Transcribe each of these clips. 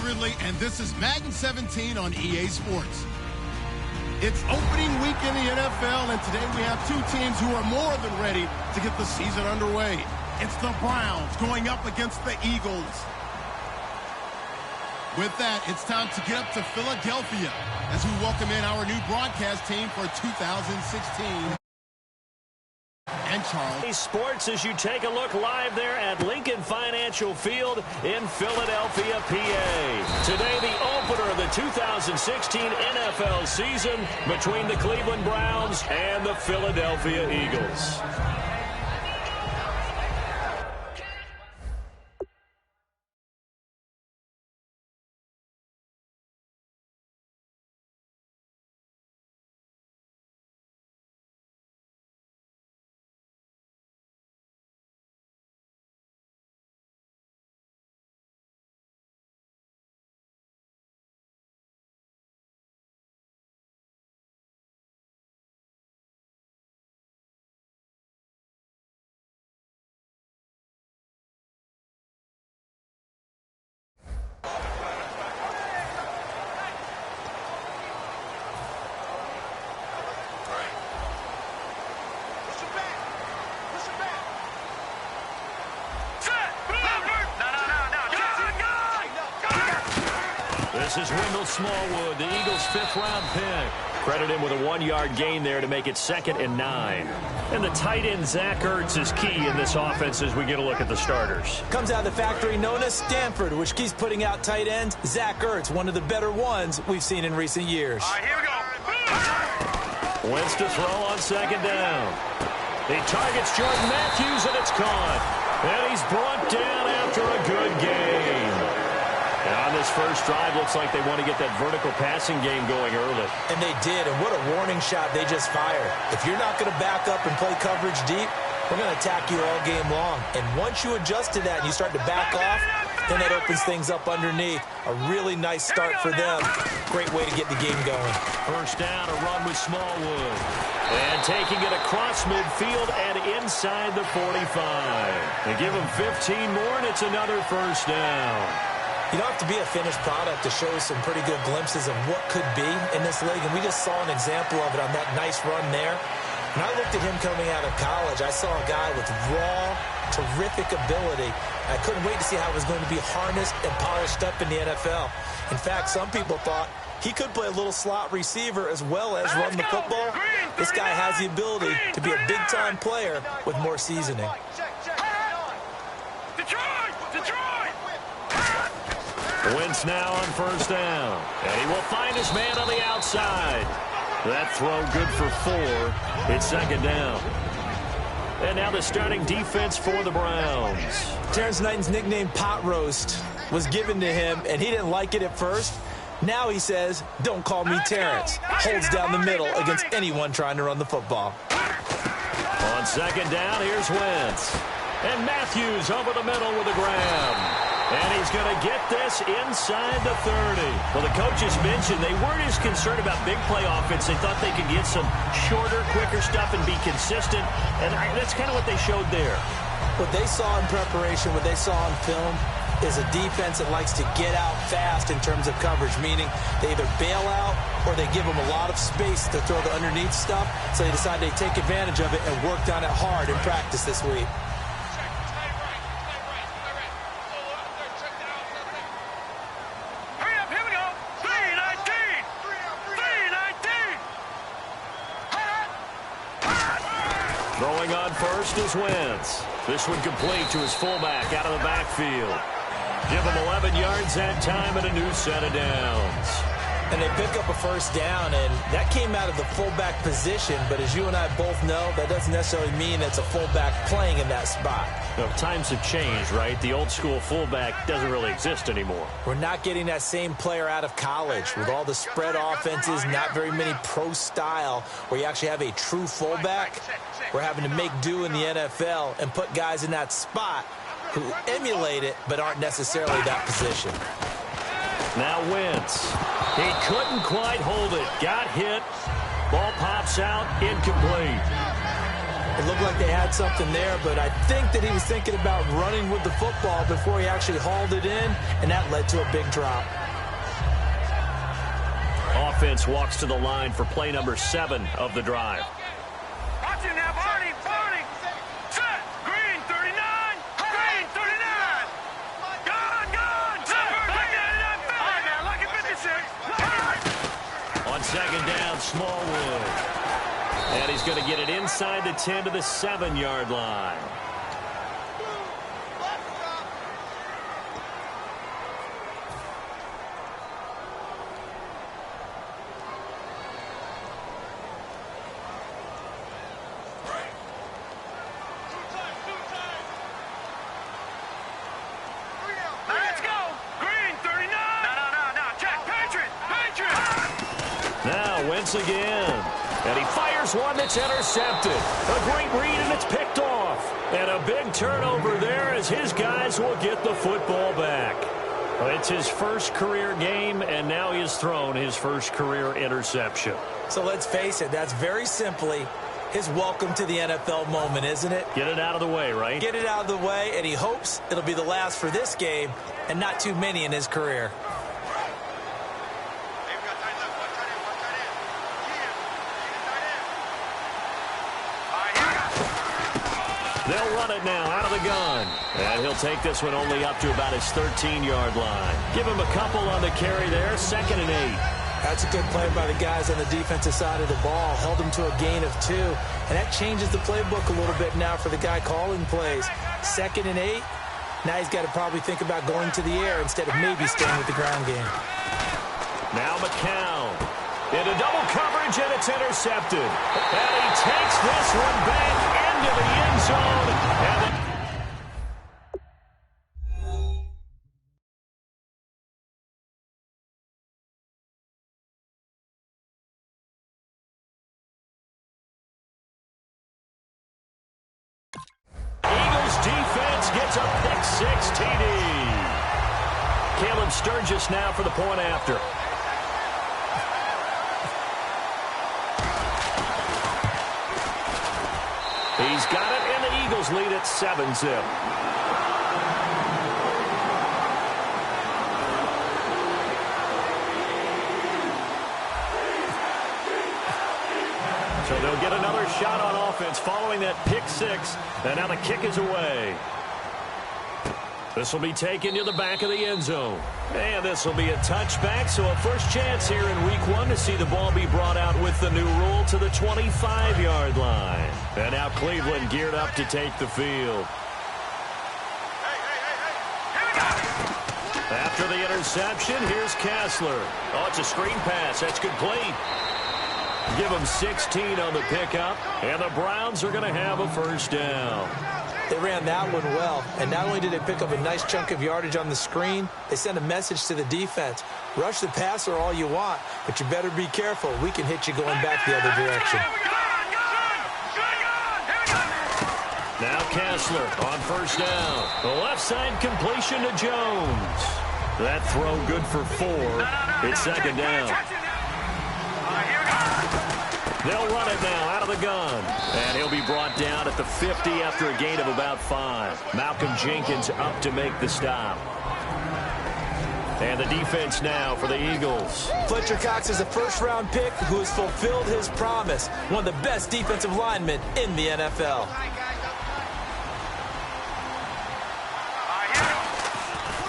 Ridley, and this is Madden 17 on EA Sports. It's opening week in the NFL, and today we have two teams who are more than ready to get the season underway. It's the Browns going up against the Eagles. With that, it's time to get up to Philadelphia as we welcome in our new broadcast team for 2016. And Charles. Sports as you take a look live there at Lincoln Financial Field in Philadelphia, PA. Today, the opener of the 2016 NFL season between the Cleveland Browns and the Philadelphia Eagles. This is Wendell Smallwood, the Eagles' 5th-round pick. Credit him with a 1-yard gain there to make it 2nd and 9. And the tight end, Zach Ertz, is key in this offense as we get a look at the starters. Comes out of the factory known as Stanford, which keeps putting out tight ends. Zach Ertz, one of the better ones we've seen in recent years. All right, here we go. Wentz to throw on 2nd down. He targets Jordan Matthews, and it's caught. And he's brought down after a good game. And on this first drive, looks like they want to get that vertical passing game going early. And they did, and what a warning shot they just fired. If you're not going to back up and play coverage deep, we're going to attack you all game long. And once you adjust to that and you start to back off, then that opens things up underneath. A really nice start for them. Great way to get the game going. First down, a run with Smallwood. And taking it across midfield and inside the 45. They give him 15 more, and it's another first down. You don't have to be a finished product to show some pretty good glimpses of what could be in this league, and we just saw an example of it on that nice run there. When I looked at him coming out of college, I saw a guy with raw, terrific ability. I couldn't wait to see how it was going to be harnessed and polished up in the NFL. In fact, some people thought he could play a little slot receiver as well as run the football. This guy has the ability to be a big-time player with more seasoning. Wentz now on first down. And he will find his man on the outside. That throw good for 4. It's 2nd down. And now the starting defense for the Browns. Terrence Knighton's nickname, Pot Roast, was given to him, and he didn't like it at first. Now he says, don't call me Terrence. Holds down the middle against anyone trying to run the football. On 2nd down, here's Wentz. And Matthews over the middle with a grab. And he's going to get this inside the 30. Well, the coaches mentioned they weren't as concerned about big play offense. They thought they could get some shorter, quicker stuff and be consistent. And that's kind of what they showed there. What they saw in preparation, what they saw on film, is a defense that likes to get out fast in terms of coverage, meaning they either bail out or they give them a lot of space to throw the underneath stuff. So they decide they take advantage of it and worked on it hard in practice this week. Throwing on first is Wentz. This one complete to his fullback out of the backfield. Give him 11 yards that time and a new set of downs. And they pick up a first down, and that came out of the fullback position. But as you and I both know, that doesn't necessarily mean it's a fullback playing in that spot. No, times have changed, right? The old school fullback doesn't really exist anymore. We're not getting that same player out of college. With all the spread offenses, not very many pro style, where you actually have a true fullback. We're having to make do in the NFL and put guys in that spot who emulate it but aren't necessarily that position. Now Wentz. He couldn't quite hold it. Got hit. Ball pops out. Incomplete. It looked like they had something there, but I think that he was thinking about running with the football before he actually hauled it in, and that led to a big drop. Offense walks to the line for play number 7 of the drive. Watch it now, Barney, Barney. Set, green 39, green 39. Gone. All right, now, lucky 56. On second down, Smallwood. And he's going to get it inside the 10 to the 7-yard line. Let's go. Green 39. No. Check. Patriot. Now Wentz again. And he fires one that's intercepted. A great read, and it's picked off. And a big turnover there as his guys will get the football back. It's his first career game, and now he has thrown his first career interception. So let's face it, that's very simply his welcome to the NFL moment, isn't it? Get it out of the way, right? Get it out of the way, and he hopes it'll be the last for this game and not too many in his career. They'll run it now out of the gun. And he'll take this one only up to about his 13-yard line. Give him a couple on the carry there, 2nd and 8. That's a good play by the guys on the defensive side of the ball. Held him to a gain of 2. And that changes the playbook a little bit now for the guy calling plays. 2nd and 8. Now he's got to probably think about going to the air instead of maybe staying with the ground game. Now McCown. Into double coverage, and it's intercepted. And he takes this one back into the end zone. Eagles defense gets a pick-6 TD. Caleb Sturgis now for the point after. He's got it, and the Eagles lead at 7-zip. So they'll get another shot on offense following that pick-6, and now the kick is away. This will be taken to the back of the end zone. And this will be a touchback, so a first chance here in week 1 to see the ball be brought out with the new rule to the 25-yard line. And now Cleveland geared up to take the field. After the interception, here's Kessler. Oh, it's a screen pass. That's complete. Give them 16 on the pickup, and the Browns are going to have a first down. They ran that one well, and not only did they pick up a nice chunk of yardage on the screen, they sent a message to the defense. Rush the passer all you want, but you better be careful. We can hit you going back the other direction. Now Kessler on first down. The left side completion to Jones. That throw good for 4. It's 2nd down. They'll run it now out of the gun. And he'll be brought down at the 50 after a gain of about 5. Malcolm Jenkins up to make the stop. And the defense now for the Eagles. Fletcher Cox is a first-round pick who has fulfilled his promise. One of the best defensive linemen in the NFL.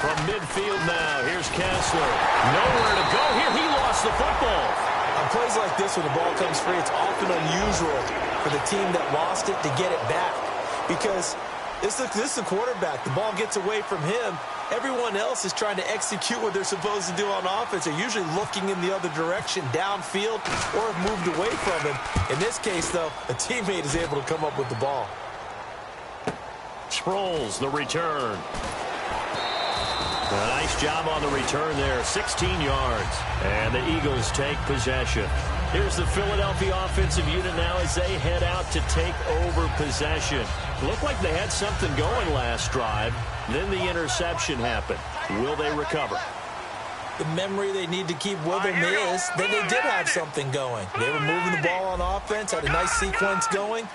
From midfield now, here's Kessler. Nowhere to go here. He lost the football. On plays like this, when the ball comes free, it's often unusual for the team that lost it to get it back. Because this is the quarterback. The ball gets away from him. Everyone else is trying to execute what they're supposed to do on offense. They're usually looking in the other direction, downfield, or have moved away from him. In this case, though, a teammate is able to come up with the ball. Sproles, the return. A nice job on the return there, 16 yards. And the Eagles take possession. Here's the Philadelphia offensive unit now as they head out to take over possession. Looked like they had something going last drive. Then the interception happened. Will they recover? The memory they need to keep with them is that they did have something going. They were moving the ball on offense, had a nice sequence going.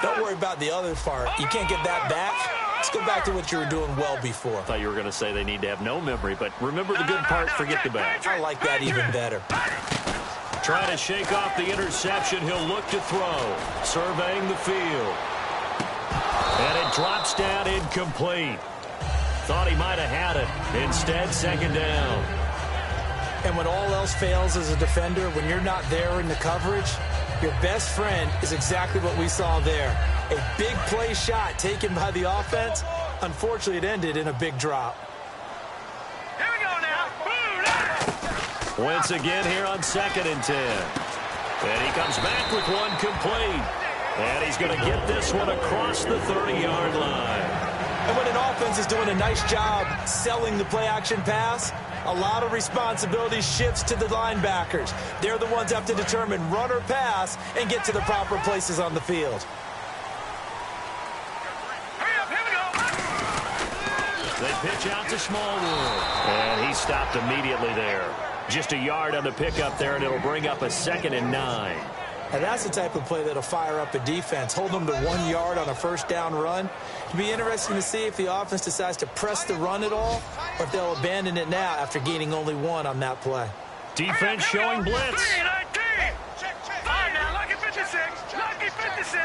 Don't worry about the other part. You can't get that back. Let's go back to what you were doing well before. I thought you were going to say they need to have no memory, but remember the good part, forget the bad. I like that even better. Trying to shake off the interception. He'll look to throw. Surveying the field. And it drops down incomplete. Thought he might have had it. Instead, second down. And when all else fails as a defender, when you're not there in the coverage, your best friend is exactly what we saw there. A big play shot taken by the offense. Unfortunately, it ended in a big drop. Here we go now. Wentz again here on 2nd and 10. And he comes back with one complete. And he's going to get this one across the 30-yard line. And when an offense is doing a nice job selling the play-action pass, a lot of responsibility shifts to the linebackers. They're the ones that have to determine run or pass and get to the proper places on the field. They pitch out to Smallwood. And he stopped immediately there. Just a yard on the pickup there, and it'll bring up a 2nd and 9. And that's the type of play that'll fire up a defense. Hold them to 1 yard on a first down run. It'll be interesting to see if the offense decides to press the run at all, or if they'll abandon it now after gaining only 1 on that play. Defense showing blitz. 3-19. 5 now, lucky 56. Lucky 56.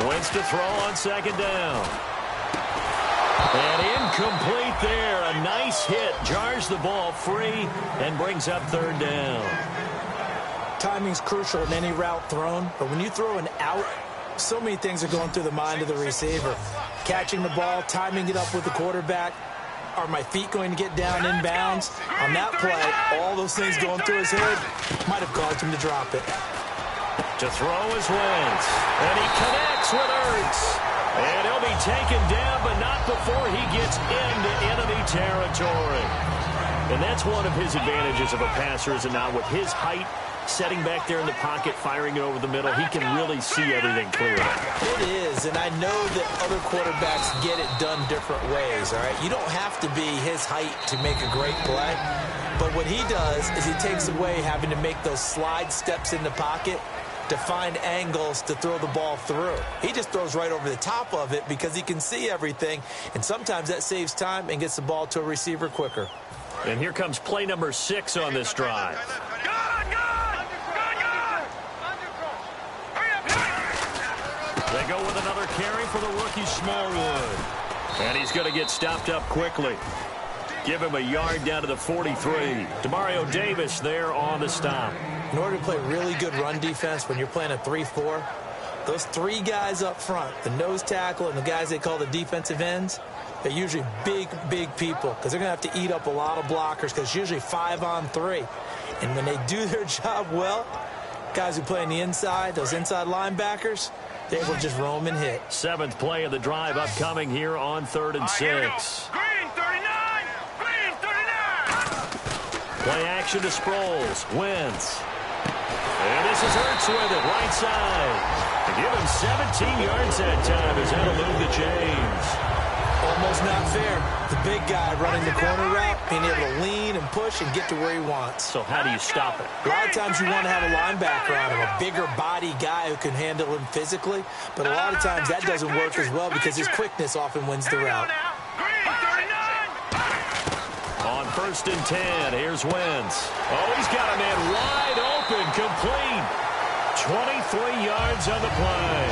Wentz to throw on 2nd down. And incomplete there. A nice hit. Jars the ball free and brings up 3rd down. Timing's crucial in any route thrown, but when you throw an out, so many things are going through the mind of the receiver. Catching the ball, timing it up with the quarterback. Are my feet going to get down inbounds? On that play, all those things going through his head might have caused him to drop it. To throw is Wentz. And he connects with Ertz. And he'll be taken down, but not before he gets into enemy territory. And that's one of his advantages of a passer, is now with his height, setting back there in the pocket, firing it over the middle, he can really see everything clearly. It is, and I know that other quarterbacks get it done different ways, all right? You don't have to be his height to make a great play, but what he does is he takes away having to make those slide steps in the pocket to find angles to throw the ball through. He just throws right over the top of it because he can see everything, and sometimes that saves time and gets the ball to a receiver quicker. And here comes play number 6 on this drive. They go with another carry for the rookie Smallwood. And he's going to get stopped up quickly. Give him a yard down to the 43. Demario Davis there on the stop. In order to play really good run defense when you're playing a 3-4, those 3 guys up front, the nose tackle and the guys they call the defensive ends, they're usually big, big people because they're going to have to eat up a lot of blockers because it's usually 5-on-3. And when they do their job well, guys who play on the inside, those inside linebackers, they will just roam and hit. 7th play of the drive upcoming here on 3rd and 6. Green 39. Green 39. Play action to Sproles. Wentz. And this is Ertz with it, right side. To give him 17 yards that time as that'll move the chains. Almost not fair. The big guy running the corner route, being able to lean and push and get to where he wants. So how do you stop it? A lot of times you want to have a linebacker on him, a bigger body guy who can handle him physically. But a lot of times that doesn't work as well because his quickness often wins the route. On 1st and 10, here's Wentz. Oh, he's got a man wide open, complete. 23 yards on the play.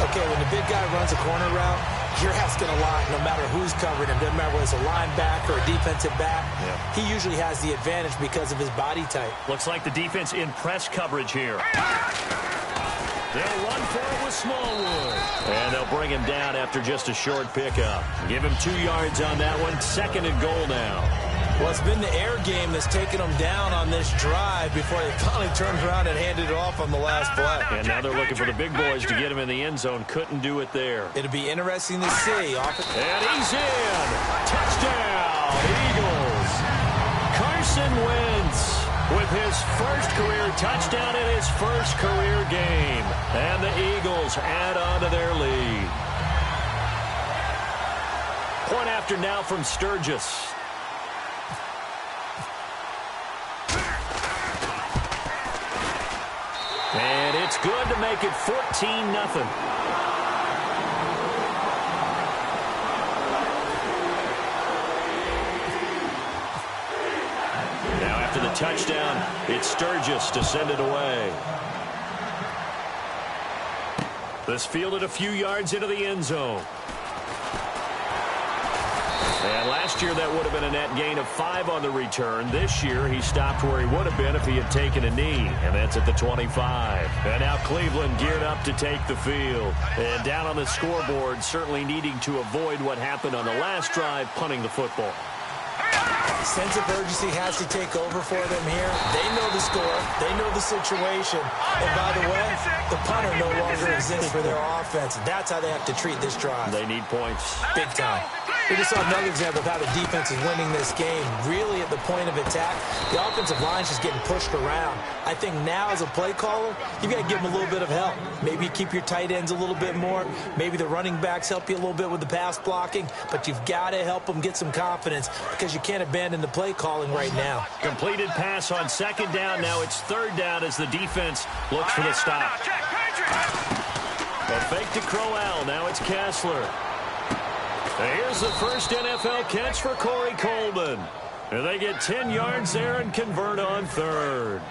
Okay, when the big guy runs a corner route, you're asking a lot no matter who's covering him. Doesn't matter whether it's a linebacker or a defensive back. Yeah. He usually has the advantage because of his body type. Looks like the defense in press coverage here. They'll run for it with Smallwood. And they'll bring him down after just a short pickup. Give him 2 yards on that one. 2nd and goal now. Well, it's been the air game that's taken them down on this drive before they finally turned around and handed it off on the last play. And now they're looking for the big boys to get him in the end zone. Couldn't do it there. It'll be interesting to see. And he's in. Touchdown, Eagles. Carson Wentz with his first career touchdown in his first career game. And the Eagles add on to their lead. Point after now from Sturgis. And it it's good to make it 14-0. After the touchdown, it's Sturgis to send it away. This fielded a few yards into the end zone. And last year, that would have been a net gain of 5 on the return. This year, he stopped where he would have been if he had taken a knee, and that's at the 25. And now Cleveland geared up to take the field. And down on the scoreboard, certainly needing to avoid what happened on the last drive, punting the football. Sense of urgency has to take over for them here. They know the score. They know the situation. And by the way, the punter no longer exists for their offense. That's how they have to treat this drive. They need points. Big time. We just saw another example of how the defense is winning this game. Really at the point of attack, the offensive line is just getting pushed around. I think now as a play caller, you've got to give them a little bit of help. Maybe you keep your tight ends a little bit more. Maybe the running backs help you a little bit with the pass blocking. But you've got to help them get some confidence because you can't abandon the play calling right now. Completed pass on second down. Now it's third down as the defense looks for the stop. A fake to Crowell. Now it's Kessler. Here's the first NFL catch for Corey Coleman. And they get 10 yards there and convert on third.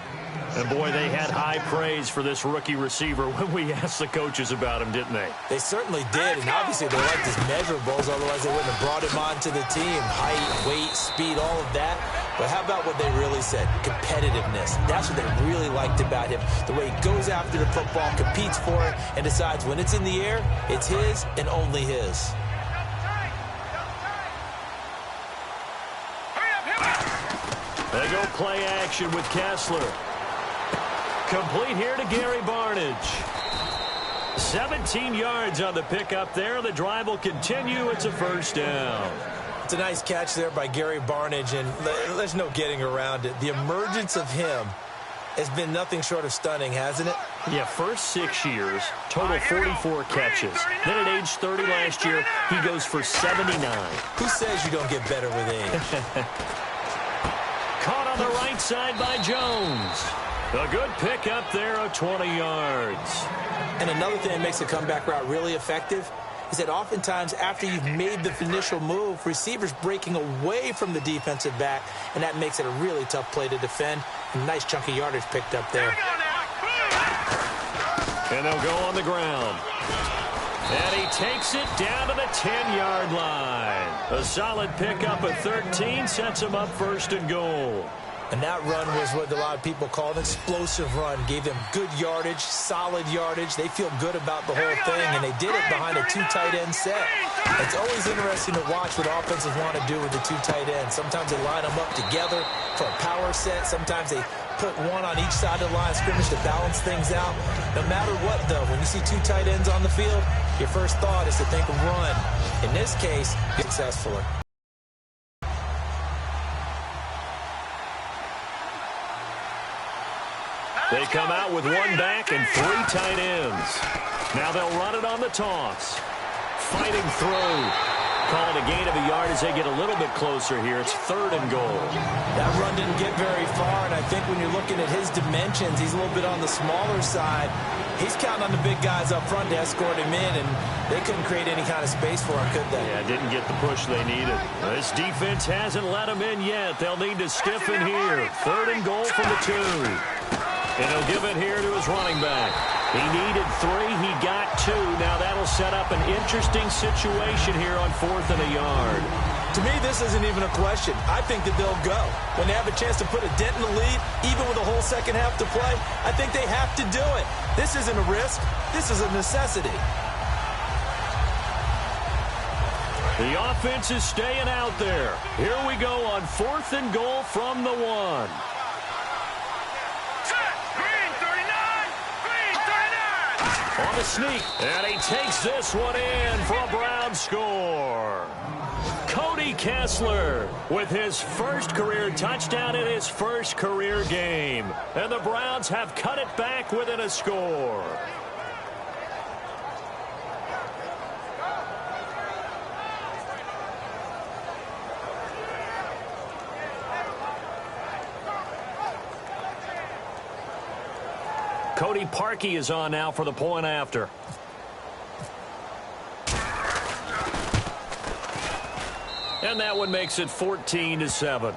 And, boy, they had high praise for this rookie receiver when we asked the coaches about him, didn't they? They certainly did, and obviously they liked his measurables, otherwise they wouldn't have brought him onto the team. Height, weight, speed, all of that. But how about what they really said? Competitiveness. That's what they really liked about him. The way he goes after the football, competes for it, and decides when it's in the air, it's his and only his. They go play action with Kessler. Complete here to Gary Barnidge. 17 yards on the pickup there. The drive will continue. It's a first down. It's a nice catch there by Gary Barnidge, and there's no getting around it. The emergence of him has been nothing short of stunning, hasn't it? Yeah, first 6 years, total 44 catches. Then at age 30 last year, he goes for 79. Who says you don't get better with age? Caught on the right side by Jones. A good pick up there of 20 yards. And another thing that makes the comeback route really effective is that oftentimes after you've made the initial move, receivers breaking away from the defensive back, and that makes it a really tough play to defend. A nice chunk of yardage picked up there. And they'll go on the ground. And he takes it down to the 10-yard line. A solid pickup at 13 sets him up first and goal. And that run was what a lot of people call an explosive run. Gave them good yardage, solid yardage. They feel good about the whole thing, and they did it behind a 2 tight end set. It's always interesting to watch what offenses want to do with the 2 tight ends. Sometimes they line them up together for a power set. Sometimes they put one on each side of the line of scrimmage to balance things out. No matter what, though, when you see 2 tight ends on the field, your first thought is to think run. In this case, successfully. They come out with 1 back and 3 tight ends. Now they'll run it on the toss. Fighting through. Call it a gain of a yard as they get a little bit closer here. It's 3rd and goal. That run didn't get very far, and I think when you're looking at his dimensions, he's a little bit on the smaller side. He's counting on the big guys up front to escort him in, and they couldn't create any kind of space for him, could they? Yeah, didn't get the push they needed. This defense hasn't let him in yet. They'll need to stiffen here. 3rd and goal from the 2. And he'll give it here to his running back. He needed 3. He got 2. Now that'll set up an interesting situation here on 4th and a yard. To me, this isn't even a question. I think that they'll go. When they have a chance to put a dent in the lead, even with a whole second half to play, I think they have to do it. This isn't a risk. This is a necessity. The offense is staying out there. Here we go on 4th and goal from the 1. On the sneak, and he takes this one in for a Brown score. Cody Kessler with his first career touchdown in his first career game. And the Browns have cut it back within a score. Cody Parkey is on now for the point after. And that one makes it 14-7.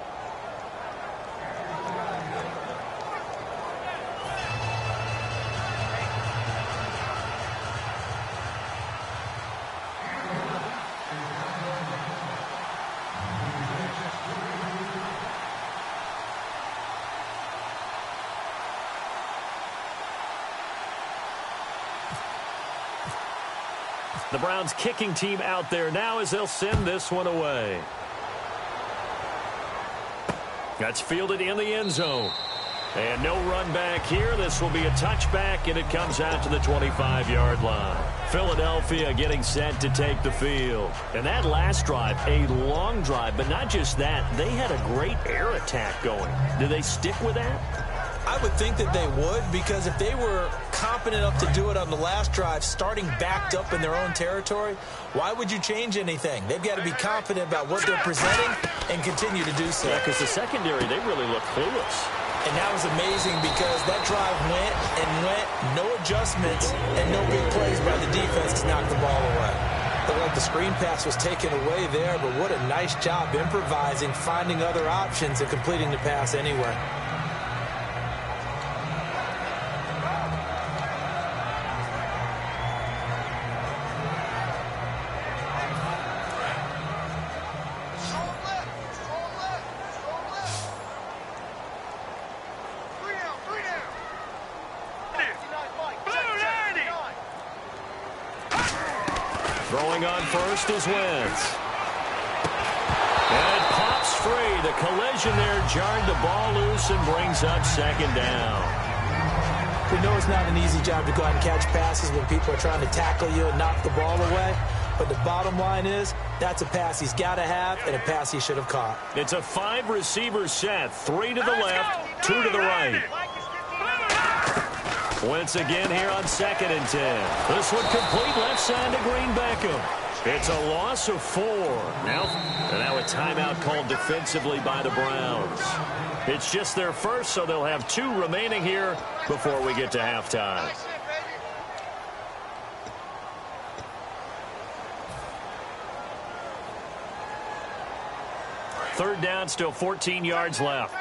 The Browns kicking team out there now as they'll send this one away. That's fielded in the end zone. And no run back here. This will be a touchback, and it comes out to the 25-yard line. Philadelphia getting set to take the field. And that last drive, a long drive, but not just that. They had a great air attack going. Do they stick with that? I would think that they would, because if they were competent enough to do it on the last drive, starting backed up in their own territory, why would you change anything? They've got to be confident about what they're presenting and continue to do so. Yeah, because the secondary, they really look clueless. And that was amazing because that drive went and went, no adjustments, and no big plays by the defense to knock the ball away. Looked like the screen pass was taken away there, but what a nice job improvising, finding other options, and completing the pass anyway. Throwing on first is Wentz. And it pops free. The collision there jarred the ball loose and brings up second down. We know it's not an easy job to go out and catch passes when people are trying to tackle you and knock the ball away. But the bottom line is, that's a pass he's got to have and a pass he should have caught. It's a 5-receiver set. 3 to the left, 2 to the right. Wentz again here on 2nd and 10. This one complete left side to Green Beckham. It's a loss of 4. Now a timeout called defensively by the Browns. It's just their first, so they'll have 2 remaining here before we get to halftime. Third down, still 14 yards left.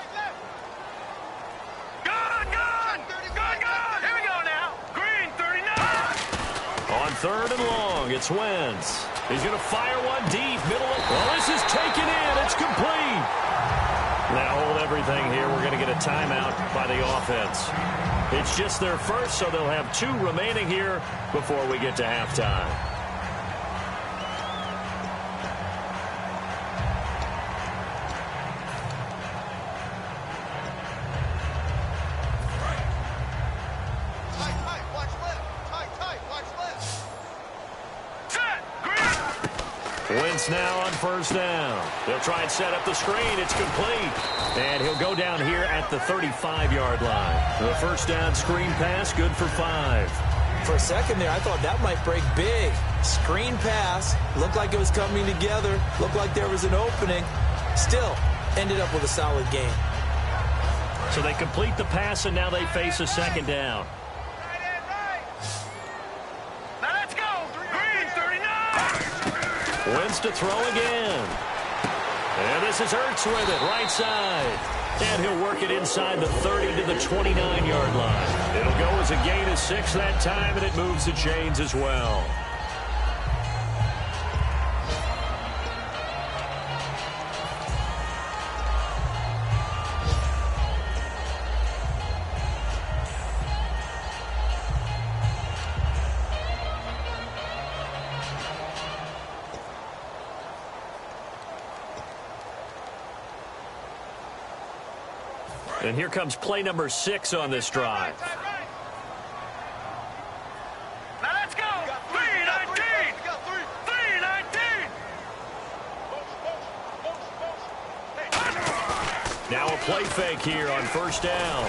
On 3rd and long, it's Wentz. He's going to fire one deep, middle of... Well, this is taken in. It's complete. Now hold everything here. We're going to get a timeout by the offense. It's just their first, so they'll have 2 remaining here before we get to halftime. Wentz now on 1st down. They'll try and set up the screen. It's complete. And he'll go down here at the 35-yard line. The 1st down screen pass, good for 5. For a second there, I thought that might break big. Screen pass. Looked like it was coming together. Looked like there was an opening. Still, ended up with a solid game. So they complete the pass, and now they face a 2nd down. Wentz to throw again. And this is Ertz with it, right side. And he'll work it inside the 30 to the 29-yard line. It'll go as a gain of 6 that time, and it moves the chains as well. And here comes play number 6 on this drive. Now let's go. 3-19. 3-19. Now a play fake here on 1st down.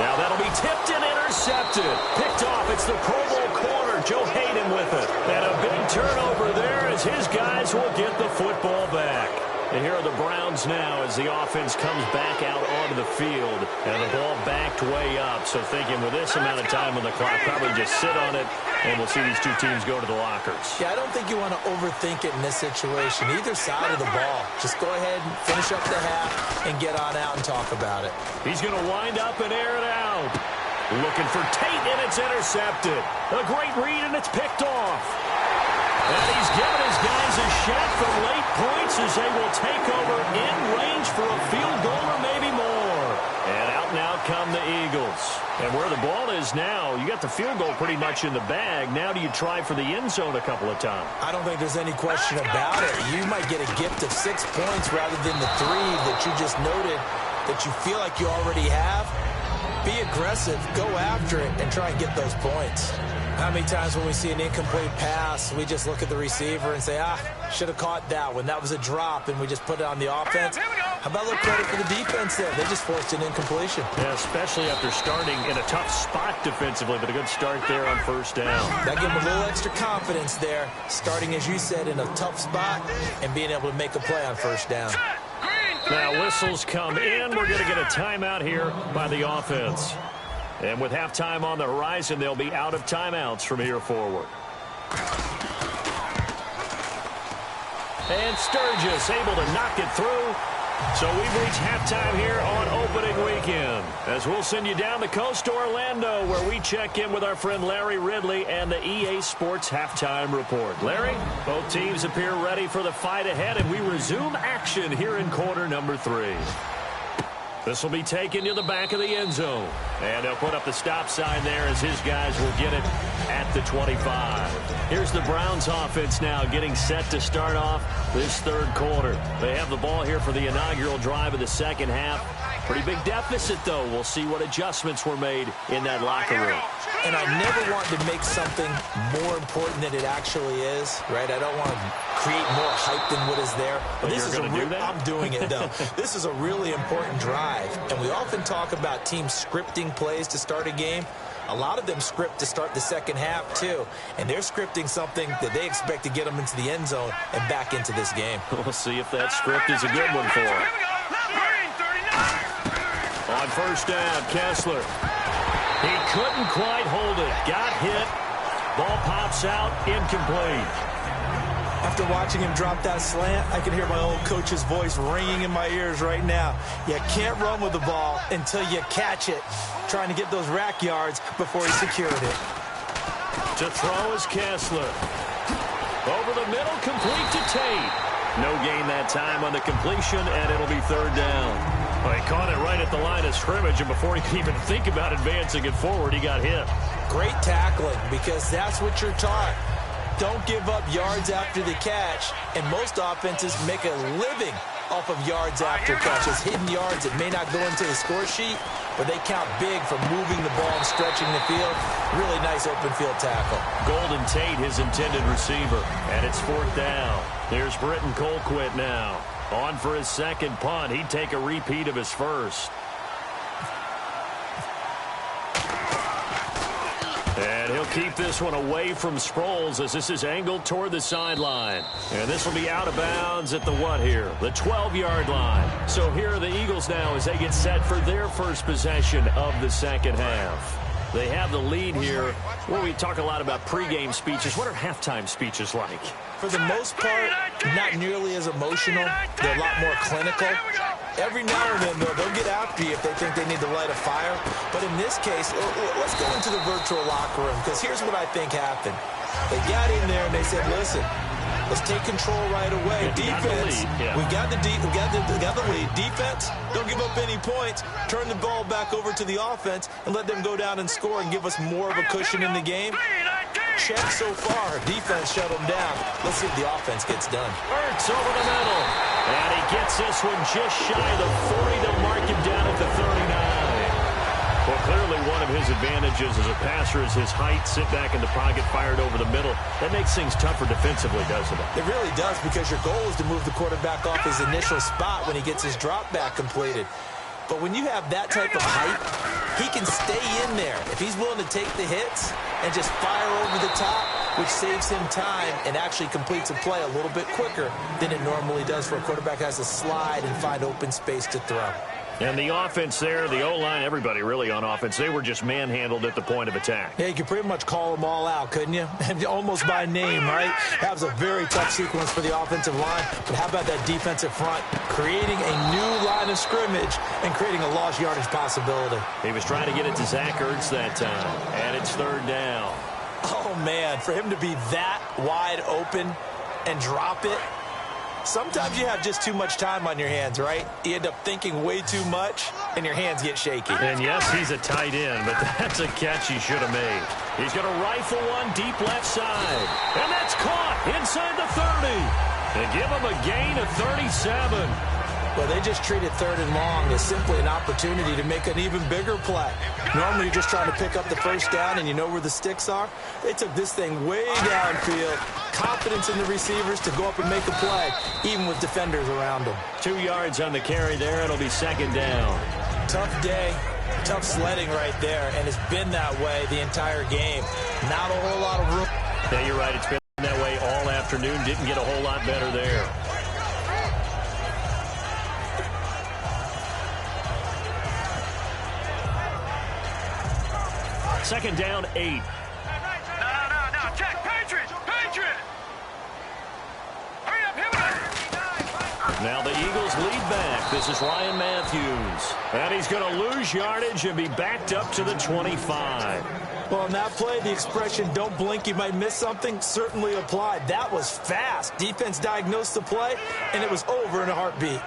Now that'll be tipped and intercepted. Picked off. It's the Pro Bowl corner, Joe Hayden with it. And a big turnover there as his guys will get the football back. And here are the Browns now as the offense comes back out onto the field. And the ball backed way up. So thinking with this amount of time on the clock, probably just sit on it, and we'll see these two teams go to the lockers. Yeah, I don't think you want to overthink it in this situation. Either side of the ball. Just go ahead and finish up the half and get on out and talk about it. He's going to wind up and air it out. Looking for Tate, and it's intercepted. A great read, and it's picked off. And he's given his guys a shot from late points as they will take over in range for a field goal or maybe more. And out now come the Eagles. And where the ball is now, you got the field goal pretty much in the bag. Now do you try for the end zone a couple of times? I don't think there's any question about it. You might get a gift of 6 points rather than the 3 that you just noted that you feel like you already have. Be aggressive, go after it, and try and get those points. How many times when we see an incomplete pass, we just look at the receiver and say, should have caught that one. That was a drop, and we just put it on the offense. How about a little credit for the defense there? They just forced an incompletion. Yeah, especially after starting in a tough spot defensively, but a good start there on first down. That gave them a little extra confidence there, starting, as you said, in a tough spot and being able to make a play on first down. Now whistles come in. We're going to get a timeout here by the offense. And with halftime on the horizon, they'll be out of timeouts from here forward. And Sturgis able to knock it through. So we've reached halftime here on opening weekend, as we'll send you down the coast to Orlando, where we check in with our friend Larry Ridley and the EA Sports Halftime Report. Larry, both teams appear ready for the fight ahead, and we resume action here in quarter number 3. This will be taken to the back of the end zone. And they'll put up the stop sign there as his guys will get it at the 25. Here's the Browns offense now getting set to start off this third quarter. They have the ball here for the inaugural drive of the second half. Pretty big deficit, though. We'll see what adjustments were made in that locker room. And I never want to make something more important than it actually is, right? I don't want to create more hype than what is there. But this is going to do that? I'm doing it, though. This is a really important drive. And we often talk about teams scripting plays to start a game. A lot of them script to start the second half, too. And they're scripting something that they expect to get them into the end zone and back into this game. We'll see if that script is a good one for them. On first down, Kessler. He couldn't quite hold it. Got hit. Ball pops out, incomplete. After watching him drop that slant, I can hear my old coach's voice ringing in my ears right now. You can't run with the ball until you catch it. Trying to get those rack yards before he secured it. To throw is Kessler. Over the middle, complete to Tate. No gain that time on the completion, and it'll be third down. Well, he caught it right at the line of scrimmage, and before he could even think about advancing it forward, he got hit. Great tackling, because that's what you're taught. Don't give up yards after the catch, and most offenses make a living off of yards after catches, hidden yards that may not go into the score sheet, but they count big for moving the ball and stretching the field. Really nice open field tackle. Golden Tate, his intended receiver, and it's fourth down. Here's Britton Colquitt now. On for his second punt. He'd take a repeat of his first. And he'll keep this one away from Sproles as this is angled toward the sideline. And this will be out of bounds at the what here? The 12-yard line. So here are the Eagles now as they get set for their first possession of the second half. They have the lead here. Well, we talk a lot about pregame speeches. What are halftime speeches like? For the most part, not nearly as emotional. They're a lot more clinical. Every now and then, though, they'll get after you if they think they need to light a fire. But in this case, let's go into the virtual locker room, because here's what I think happened. They got in there and they said, listen, let's take control right away. Defense, we got the lead. Defense, don't give up any points. Turn the ball back over to the offense and let them go down and score and give us more of a cushion in the game. Check so far. Defense shut them down. Let's see if the offense gets done. Ertz over the middle. And he gets this one just shy of the 40 to mark him down at the 39. Well, clearly one of his advantages as a passer is his height. Sit back in the pocket, fired over the middle. That makes things tougher defensively, doesn't it? It really does, because your goal is to move the quarterback off his initial spot when he gets his drop back completed. But when you have that type of height, he can stay in there. If he's willing to take the hits and just fire over the top, which saves him time and actually completes a play a little bit quicker than it normally does for a quarterback who has to slide and find open space to throw. And the offense there, the O-line, everybody really on offense, they were just manhandled at the point of attack. Yeah, you could pretty much call them all out, couldn't you? Almost by name, right? That was a very tough sequence for the offensive line. But how about that defensive front creating a new line of scrimmage and creating a lost yardage possibility? He was trying to get it to Zach Ertz that time, and it's third down. Oh, man, for him to be that wide open and drop it. Sometimes you have just too much time on your hands, right? You end up thinking way too much, and your hands get shaky. And yes, he's a tight end, but that's a catch he should have made. He's going to rifle one deep left side. And that's caught inside the 30. They give him a gain of 37. Well, they just treated third and long as simply an opportunity to make an even bigger play. Normally, you're just trying to pick up the first down and you know where the sticks are. They took this thing way downfield. Confidence in the receivers to go up and make a play, even with defenders around them. 2 yards on the carry there. It'll be second down. Tough day, tough sledding right there, and it's been that way the entire game. Not a whole lot of room. Yeah, you're right. It's been that way all afternoon. Didn't get a whole lot better there. Second down, 8. No. Check. Patriots. Hurry up, hit it. Now the Eagles lead back. This is Ryan Matthews. And he's going to lose yardage and be backed up to the 25. Well, on that play, the expression, don't blink, you might miss something, certainly applied. That was fast. Defense diagnosed the play, and it was over in a heartbeat.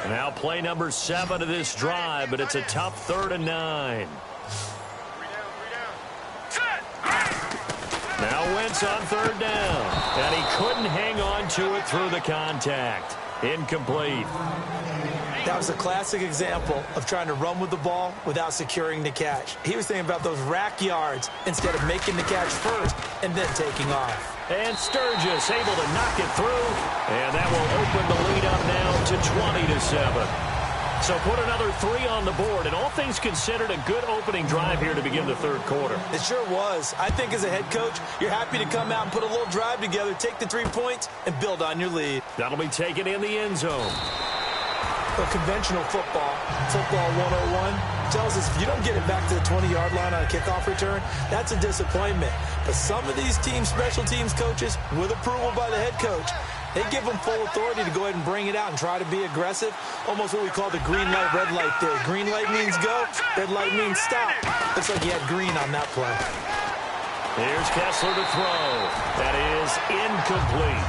Now play number 7 of this drive, but it's a tough 3rd and 9. Now Wentz on 3rd down, and he couldn't hang on to it through the contact. Incomplete. That was a classic example of trying to run with the ball without securing the catch. He was thinking about those rack yards instead of making the catch first and then taking off. And Sturgis able to knock it through, and that will open the lead up now to 20-7. So put another 3 on the board, and all things considered, a good opening drive here to begin the third quarter. It sure was. I think as a head coach, you're happy to come out and put a little drive together, take the 3 points, and build on your lead. That'll be taken in the end zone. But conventional football 101, tells us if you don't get it back to the 20-yard line on a kickoff return, that's a disappointment. But some of these special teams coaches, with approval by the head coach, they give them full authority to go ahead and bring it out and try to be aggressive. Almost what we call the green light, red light theory. Green light means go, red light means stop. Looks like he had green on that play. Here's Kessler to throw. That is incomplete.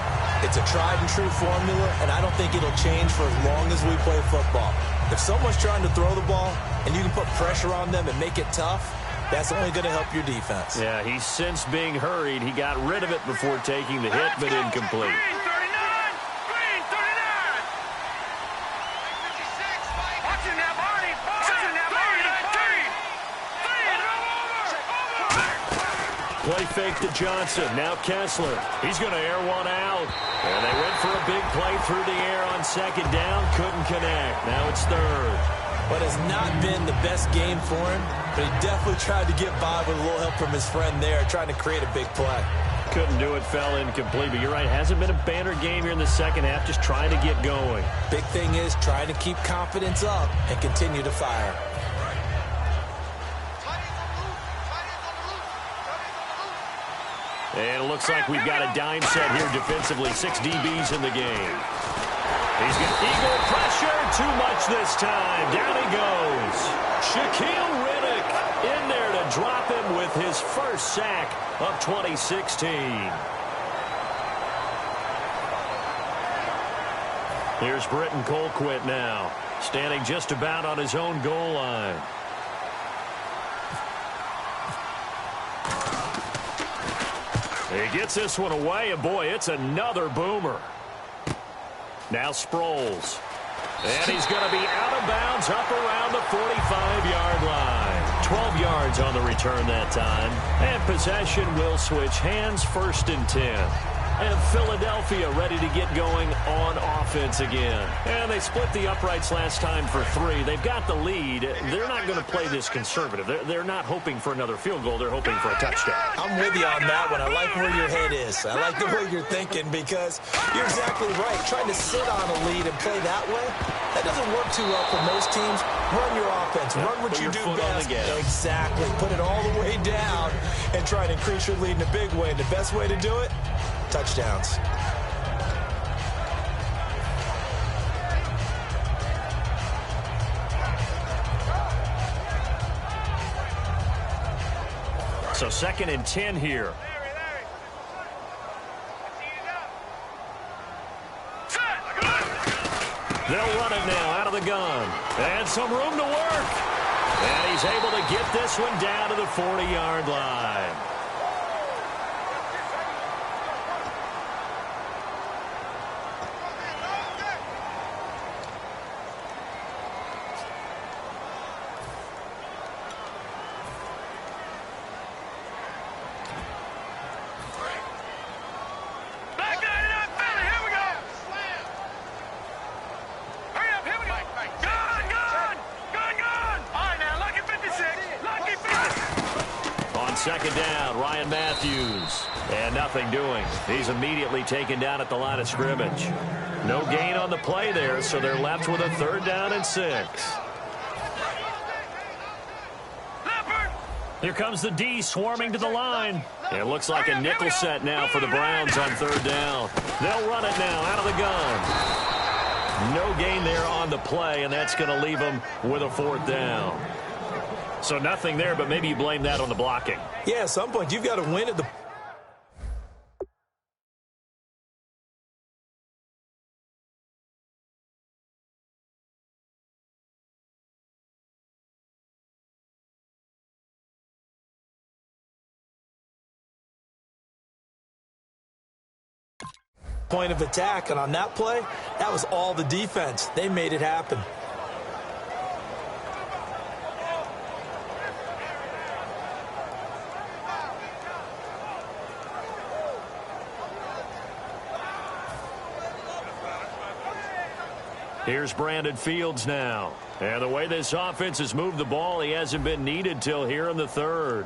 It's a tried-and-true formula, and I don't think it'll change for as long as we play football. If someone's trying to throw the ball and you can put pressure on them and make it tough, that's only going to help your defense. Yeah, he's since being hurried. He got rid of it before taking the hit, but incomplete. Green 39. Watching that, Barney. Play fake to Johnson. Now Kessler. He's going to air one out. And they went for a big play through the air on second down. Couldn't connect. Now it's third. But it's not been the best game for him, but he definitely tried to get by with a little help from his friend there, trying to create a big play. Couldn't do it, fell incomplete. But you're right, hasn't been a banner game here in the second half, just trying to get going. Big thing is trying to keep confidence up and continue to fire. And it looks like we've got a dime set here defensively. 6 DBs in the game. He's got Eagle pressure. Too much this time. Down he goes. Shaquille Riddick in there to drop him with his first sack of 2016. Here's Britton Colquitt now, standing just about on his own goal line. He gets this one away, and boy, it's another boomer. Now Sproles. And he's going to be out of bounds up around the 45-yard line. 12 yards on the return that time. And possession will switch hands, 1st and 10. And Philadelphia ready to get going on offense again. And they split the uprights last time for 3. They've got the lead. They're not going to play this conservative. They're not hoping for another field goal. They're hoping for a touchdown. I'm with you on that one. I like where your head is. I like the way you're thinking because you're exactly right. Trying to sit on a lead and play that way, that doesn't work too well for most teams. Run your offense. Run what you do best. Exactly. Put it all the way down and try and increase your lead in a big way. And the best way to do it, touchdowns. So 2nd and 10 here. They'll run it now out of the gun. And some room to work. And he's able to get this one down to the 40-yard line. Second down, Ryan Matthews. And nothing doing. He's immediately taken down at the line of scrimmage. No gain on the play there, so they're left with a 3rd down and 6. Here comes the D swarming to the line. It looks like a nickel set now for the Browns on 3rd down. They'll run it now out of the gun. No gain there on the play, and that's going to leave them with a 4th down. So nothing there, but maybe you blame that on the blocking. Yeah, at some point you've got to win at the point of attack, and on that play, that was all the defense. They made it happen. Here's Brandon Fields now. And the way this offense has moved the ball, he hasn't been needed till here in the 3rd.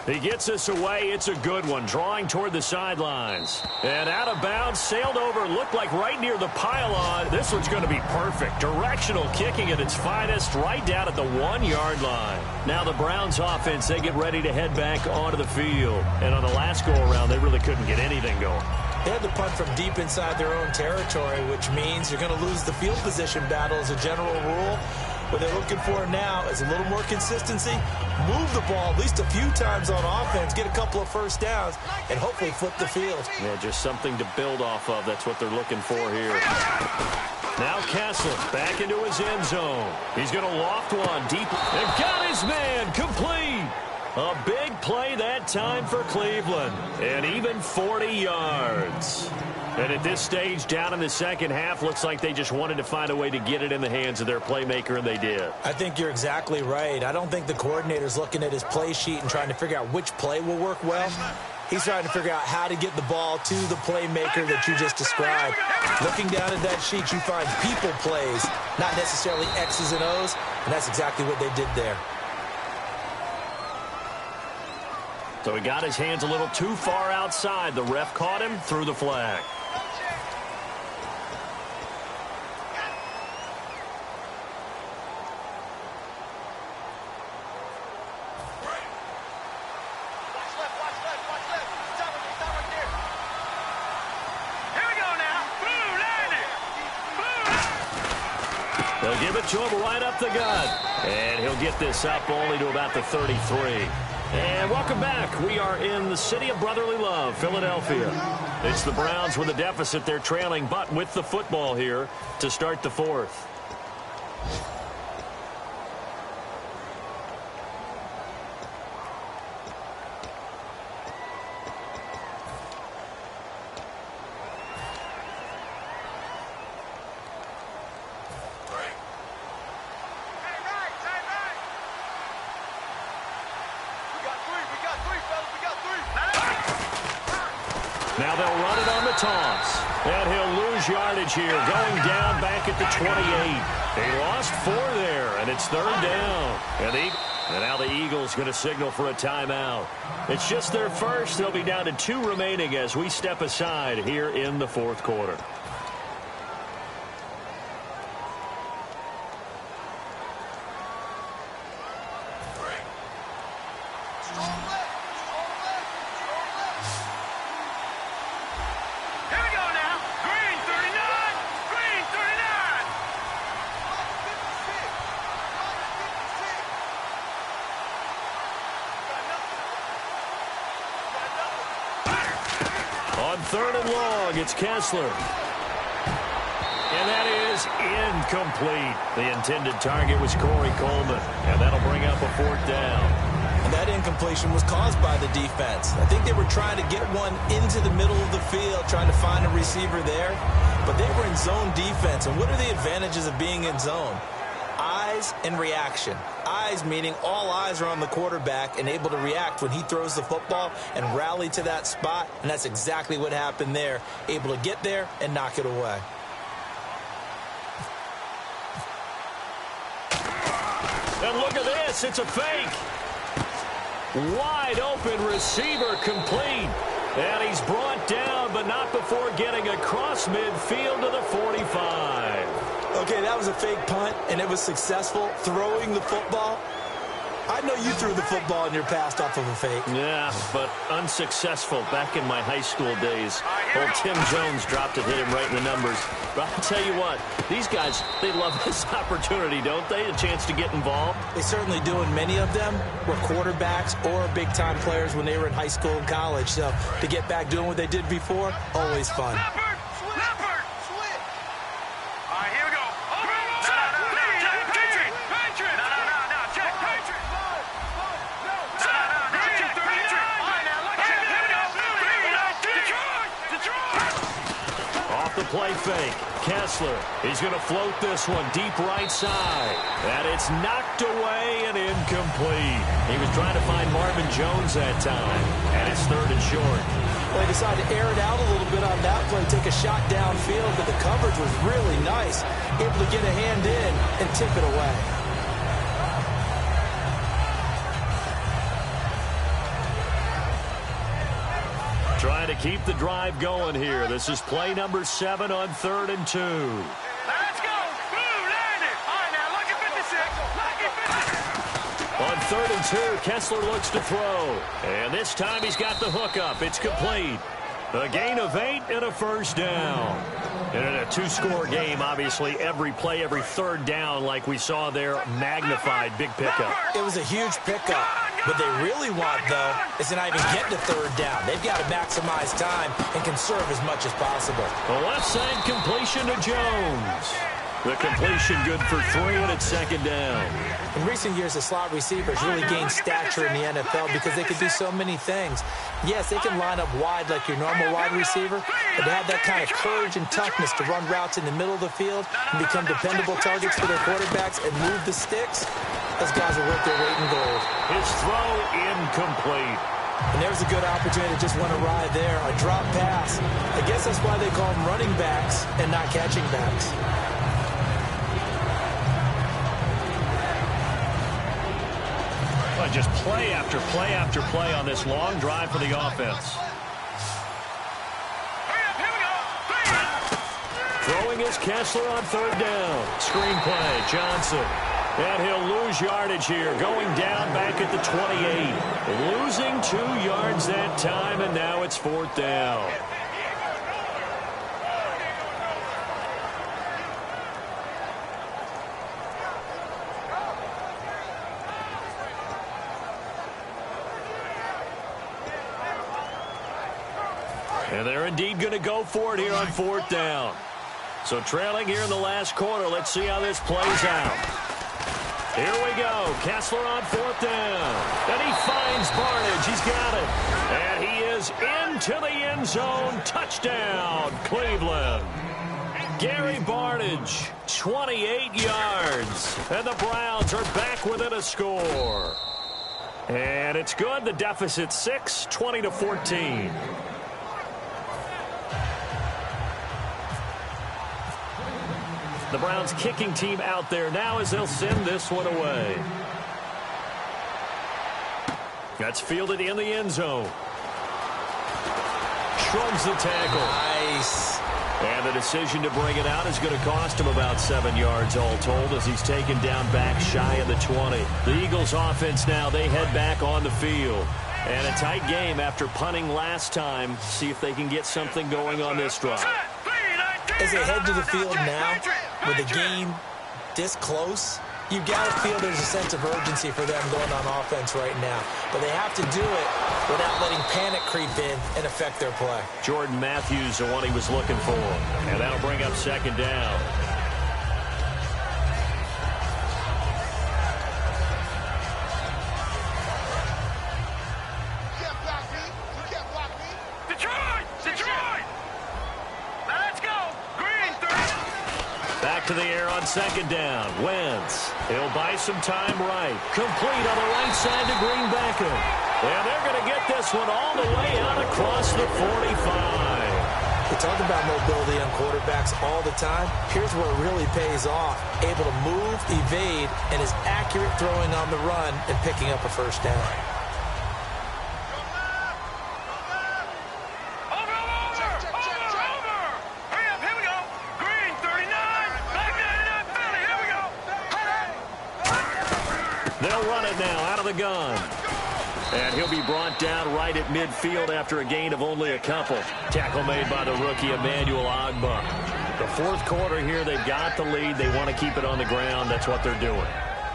He gets this away. It's a good one. Drawing toward the sidelines. And out of bounds, sailed over, looked like right near the pylon. This one's going to be perfect. Directional kicking at its finest, right down at the 1-yard line. Now the Browns offense, they get ready to head back onto the field. And on the last go-around, they really couldn't get anything going. They had to punt from deep inside their own territory, which means you're going to lose the field position battle as a general rule. What they're looking for now is a little more consistency, move the ball at least a few times on offense, get a couple of 1st downs, and hopefully flip the field. Yeah, just something to build off of. That's what they're looking for here. Now Kessel back into his end zone. He's going to loft one deep. And got his man complete. A big play that time for Cleveland. And even 40 yards. And at this stage, down in the second half, looks like they just wanted to find a way to get it in the hands of their playmaker, and they did. I think you're exactly right. I don't think the coordinator's looking at his play sheet and trying to figure out which play will work well. He's trying to figure out how to get the ball to the playmaker that you just described. Looking down at that sheet, you find people plays, not necessarily X's and O's, and that's exactly what they did there. So he got his hands a little too far outside. The ref caught him, threw the flag. They'll give it to him right up the gut. And he'll get this up only to about the 33. And welcome back. We are in the city of brotherly love, Philadelphia. It's the Browns with a deficit. They're trailing, but with the football here to start the 4th. Now they'll run it on the toss. And he'll lose yardage here, going down back at the 28. He lost 4 there, and it's 3rd down. And now the Eagles going to signal for a timeout. It's just their first. They'll be down to 2 remaining as we step aside here in the 4th quarter. On 3rd and long, it's Kessler. And that is incomplete. The intended target was Corey Coleman, and that'll bring up a 4th down. And that incompletion was caused by the defense. I think they were trying to get one into the middle of the field, trying to find a receiver there. But they were in zone defense. And what are the advantages of being in zone? Eyes and reaction. Eyes meaning all eyes are on the quarterback and able to react when he throws the football and rally to that spot. And that's exactly what happened there. Able to get there and knock it away. And look at this. It's a fake. Wide open receiver complete. And he's brought down, but not before getting across midfield to the 45. Okay, that was a fake punt, and it was successful throwing the football. I know you threw the football in your past off of a fake. Yeah, but unsuccessful back in my high school days. Old Tim Jones dropped it, hit him right in the numbers. But I'll tell you what, these guys, they love this opportunity, don't they? A chance to get involved. They certainly do, and many of them were quarterbacks or big-time players when they were in high school and college. So to get back doing what they did before, always fun. Play fake. Kessler, he's going to float this one deep right side. And it's knocked away and incomplete. He was trying to find Marvin Jones that time. And it's 3rd and short. Well, they decided to air it out a little bit on that play, take a shot downfield, but the coverage was really nice. Able to get a hand in and tip it away. Trying to keep the drive going here. This is play number 7 on 3rd and 2. Let's go. Blue landed. All right, now, lucky 56. Lucky 56. On 3rd and 2, Kessler looks to throw. And this time he's got the hook up. It's complete. A gain of 8 and a 1st down. And in a 2-score game, obviously, every play, every 3rd down, like we saw there, magnified, big pickup. It was a huge pickup. What they really want, though, is to not even get to 3rd down. They've got to maximize time and conserve as much as possible. The left side completion to Jones. The completion good for 3, and it's 2nd down. In recent years, the slot receivers really gained stature in the NFL because they can do so many things. Yes, they can line up wide like your normal wide receiver, but to have that kind of courage and toughness to run routes in the middle of the field and become dependable targets for their quarterbacks and move the sticks, those guys are worth their weight in gold. His throw incomplete. And there's a good opportunity to just went awry there. A drop pass. I guess that's why they call them running backs and not catching backs. Just play after play after play on this long drive for the offense. Throwing is Kessler on 3rd down. Screen play, Johnson. And he'll lose yardage here, going down back at the 28. Losing 2 yards that time, and now it's 4th down. And they're indeed going to go for it here on 4th down. So trailing here in the last quarter. Let's see how this plays out. Here we go. Kessler on 4th down. And he finds Barnidge. He's got it. And he is into the end zone. Touchdown, Cleveland. Gary Barnidge, 28 yards. And the Browns are back within a score. And it's good. The deficit 6, 20-14. The Browns kicking team out there now as they'll send this one away. That's fielded in the end zone. Shrugs the tackle. Nice. And the decision to bring it out is going to cost him about 7 yards all told as he's taken down back shy of the 20. The Eagles offense now, they head back on the field. And a tight game after punting last time. See if they can get something going on this drive. As they head to the field now, with the game this close, you've got to feel there's a sense of urgency for them going on offense right now. But they have to do it without letting panic creep in and affect their play. Jordan Matthews, the one he was looking for. And that'll bring up second down. Back to the air on second down. Wentz. He'll buy some time right. Complete on the right side to Green Beckham. And they're going to get this one all the way out across the 45. We talk about mobility on quarterbacks all the time. Here's where it really pays off. Able to move, evade, and is accurate throwing on the run and picking up a first down. They'll run it now out of the gun. And he'll be brought down right at midfield after a gain of only a couple. Tackle made by the rookie Emmanuel Ogbah. The fourth quarter here, they've got the lead. They want to keep it on the ground. That's what they're doing.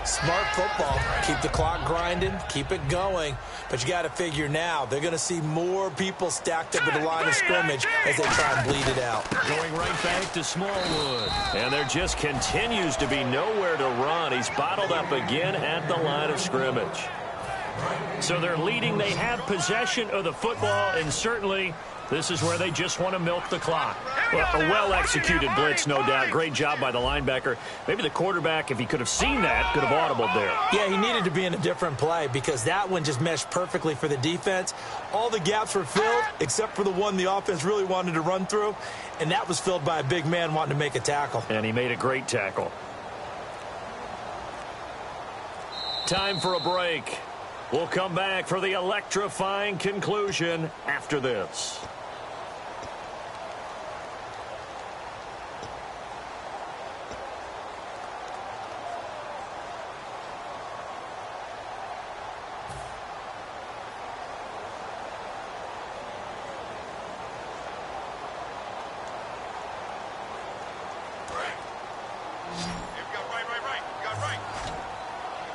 Smart football. Keep the clock grinding. Keep it going. But you got to figure now, they're going to see more people stacked up at the line of scrimmage as they try and bleed it out. Going right back to Smallwood. And there just continues to be nowhere to run. He's bottled up again at the line of scrimmage. So they're leading. They have possession of the football, and certainly this is where they just want to milk the clock. Well, a well-executed blitz, no doubt. Great job by the linebacker. Maybe the quarterback, if he could have seen that, could have audibled there. Yeah, he needed to be in a different play because that one just meshed perfectly for the defense. All the gaps were filled except for the one the offense really wanted to run through, and that was filled by a big man wanting to make a tackle. And he made a great tackle. Time for a break. We'll come back for the electrifying conclusion after this.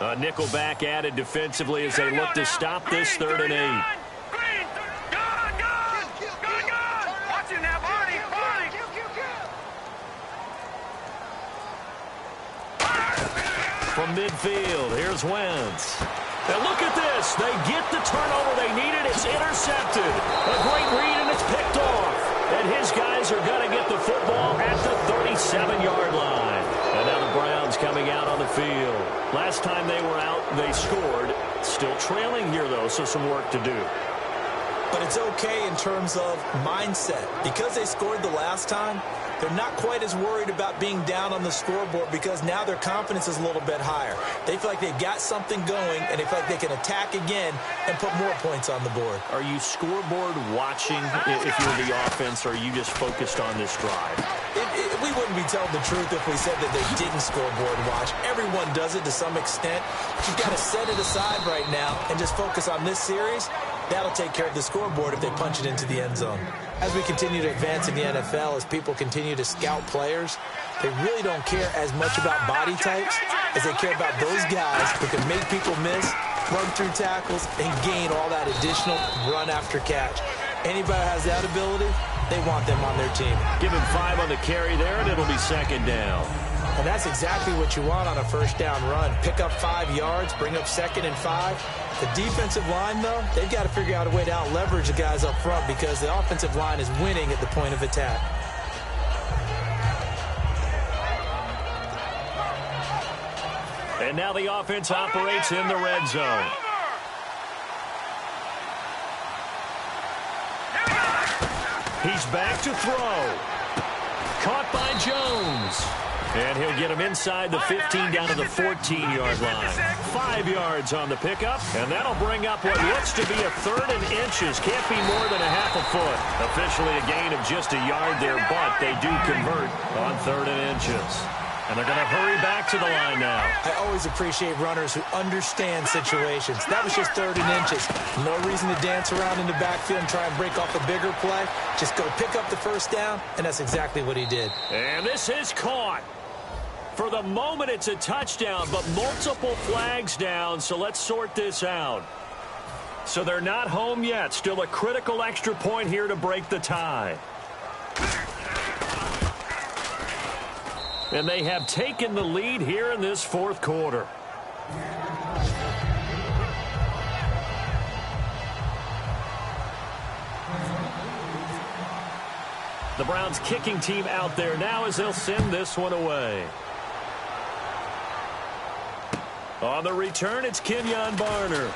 A nickelback added defensively as they look to stop this 3rd and 8. From midfield, here's Wentz. Now look at this. They get the turnover they needed. It's intercepted. A great read, and it's picked off. And his guys are going to get the football at the 37-yard line. And now the Browns coming out on the field. Last time they were out, they scored. Still trailing here, though, so some work to do. But it's okay in terms of mindset. Because they scored the last time, they're not quite as worried about being down on the scoreboard because now their confidence is a little bit higher. They feel like they've got something going, and they feel like they can attack again and put more points on the board. Are you scoreboard watching if you're the offense, or are you just focused on this drive? We wouldn't be telling the truth if we said that they didn't scoreboard watch. Everyone does it to some extent. But you've got to set it aside right now and just focus on this series. That'll take care of the scoreboard if they punch it into the end zone. As we continue to advance in the NFL, as people continue to scout players, they really don't care as much about body types as they care about those guys who can make people miss, run through tackles, and gain all that additional run after catch. Anybody who has that ability, they want them on their team. Give him 5 on the carry there, and it'll be 2nd down. And that's exactly what you want on a first down run. Pick up 5 yards, bring up 2nd and 5. The defensive line, though, they've got to figure out a way to out-leverage the guys up front because the offensive line is winning at the point of attack. And now the offense operates in the red zone. He's back to throw. Caught by Jones. And he'll get him inside the 15 down to the 14-yard line. 5 yards on the pickup, and that'll bring up what looks to be a 3rd and inches. Can't be more than a half a foot. Officially a gain of just a yard there, but they do convert on 3rd and inches. And they're going to hurry back to the line now. I always appreciate runners who understand situations. That was just 3rd and inches. No reason to dance around in the backfield and try and break off a bigger play. Just go pick up the 1st down, and that's exactly what he did. And this is caught. For the moment, it's a touchdown, but multiple flags down, so let's sort this out. So they're not home yet. Still a critical extra point here to break the tie. And they have taken the lead here in this 4th quarter. The Browns kicking team out there now as they'll send this one away. On the return, it's Kenyon Barner.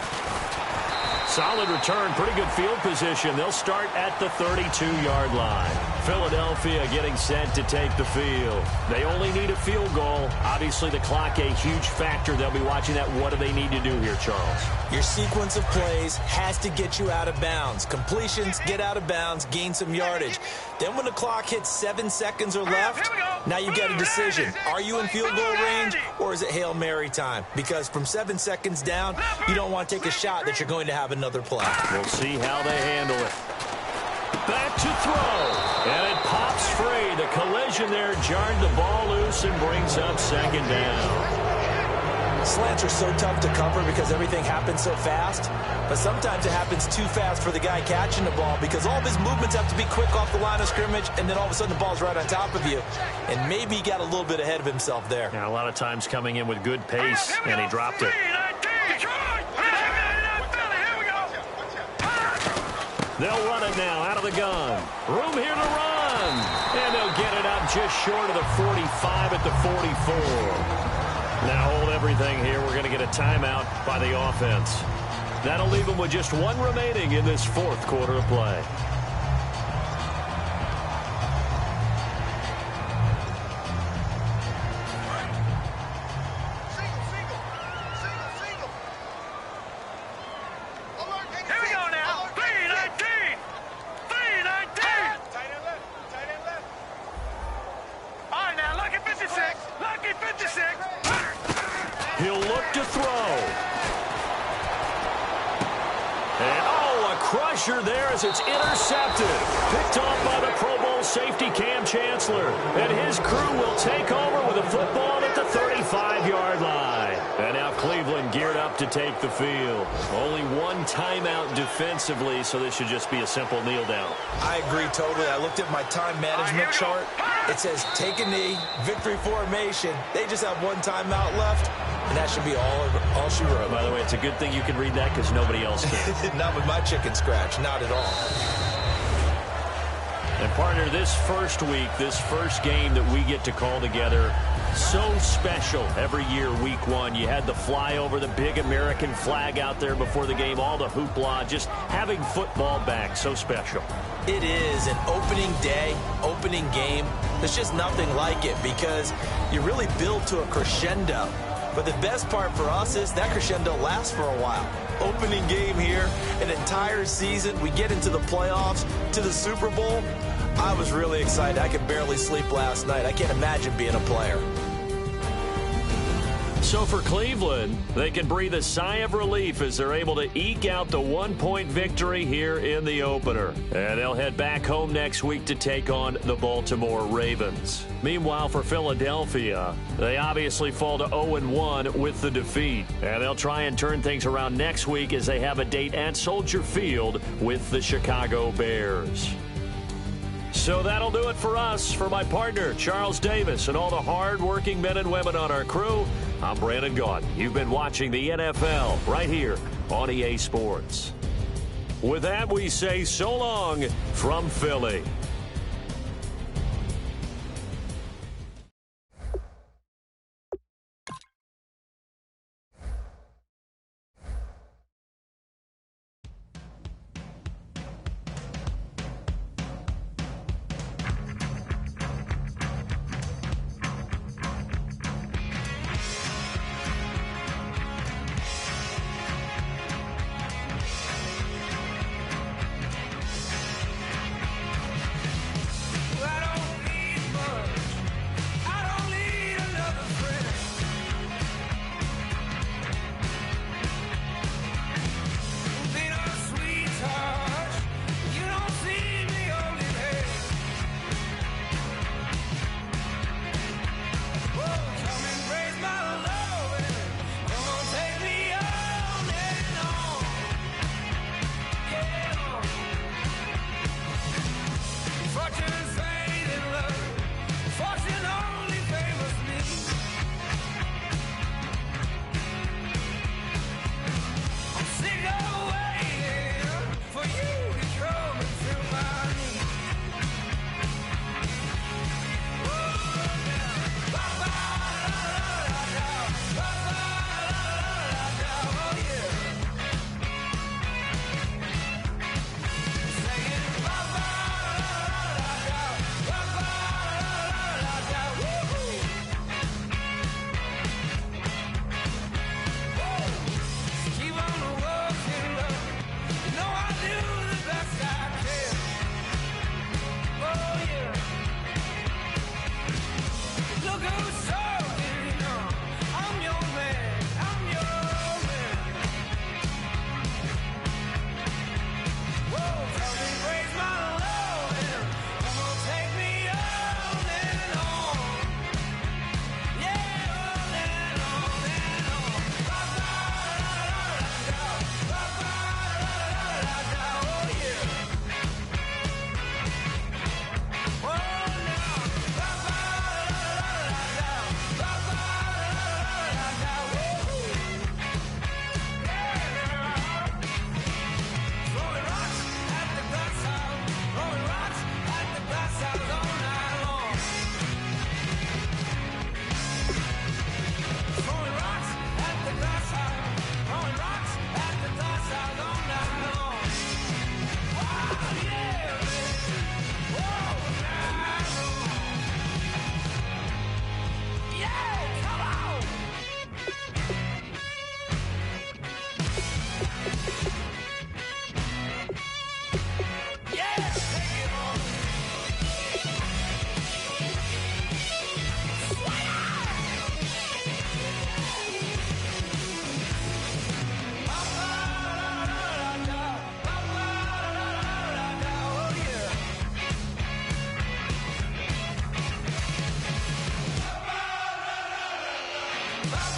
Solid return, pretty good field position. They'll start at the 32-yard line. Philadelphia getting set to take the field. They only need a field goal. Obviously, the clock a huge factor. They'll be watching that. What do they need to do here, Charles? Your sequence of plays has to get you out of bounds. Completions, get out of bounds, gain some yardage. Then when the clock hits 7 seconds or left, now you've got a decision. Are you in field goal range, or is it Hail Mary time? Because from 7 seconds down, you don't want to take a shot that you're going to have another play. We'll see how they handle it. Back to throw. And it pops free. The collision there jarred the ball loose and brings up 2nd down. Slants are so tough to cover because everything happens so fast. But sometimes it happens too fast for the guy catching the ball because all of his movements have to be quick off the line of scrimmage, and then all of a sudden the ball's right on top of you. And maybe he got a little bit ahead of himself there. Yeah, a lot of times coming in with good pace, and he dropped it. They'll run it now out of the gun. Room here to run. And they'll get it up just short of the 45 at the 44. Now hold everything here. We're going to get a timeout by the offense. That'll leave them with just 1 remaining in this 4th quarter of play. He'll look to throw. And, a crusher there as it's intercepted. Picked off by the Pro Bowl safety Cam Chancellor. And his crew will take over with a football at the 35-yard line. And now Cleveland geared up to take the field. Only 1 timeout defensively, so this should just be a simple kneel down. I agree totally. I looked at my time management chart. It says take a knee, victory formation. They just have 1 timeout left. And that should be all she wrote. By the way, it's a good thing you can read that because nobody else can. Not with my chicken scratch. Not at all. And, partner, this first week, this first game that we get to call together, so special every year, week 1. You had the flyover, the big American flag out there before the game, all the hoopla, just having football back, so special. It is an opening day, opening game. There's just nothing like it because you really build to a crescendo. But the best part for us is that crescendo lasts for a while. Opening game here, an entire season. We get into the playoffs, to the Super Bowl. I was really excited. I could barely sleep last night. I can't imagine being a player. So for Cleveland, they can breathe a sigh of relief as they're able to eke out the 1-point victory here in the opener. And they'll head back home next week to take on the Baltimore Ravens. Meanwhile, for Philadelphia, they obviously fall to 0-1 with the defeat. And they'll try and turn things around next week as they have a date at Soldier Field with the Chicago Bears. So that'll do it for us. For my partner, Charles Davis, and all the hard-working men and women on our crew, I'm Brandon Gaudin. You've been watching the NFL right here on EA Sports. With that, we say so long from Philly. Bye.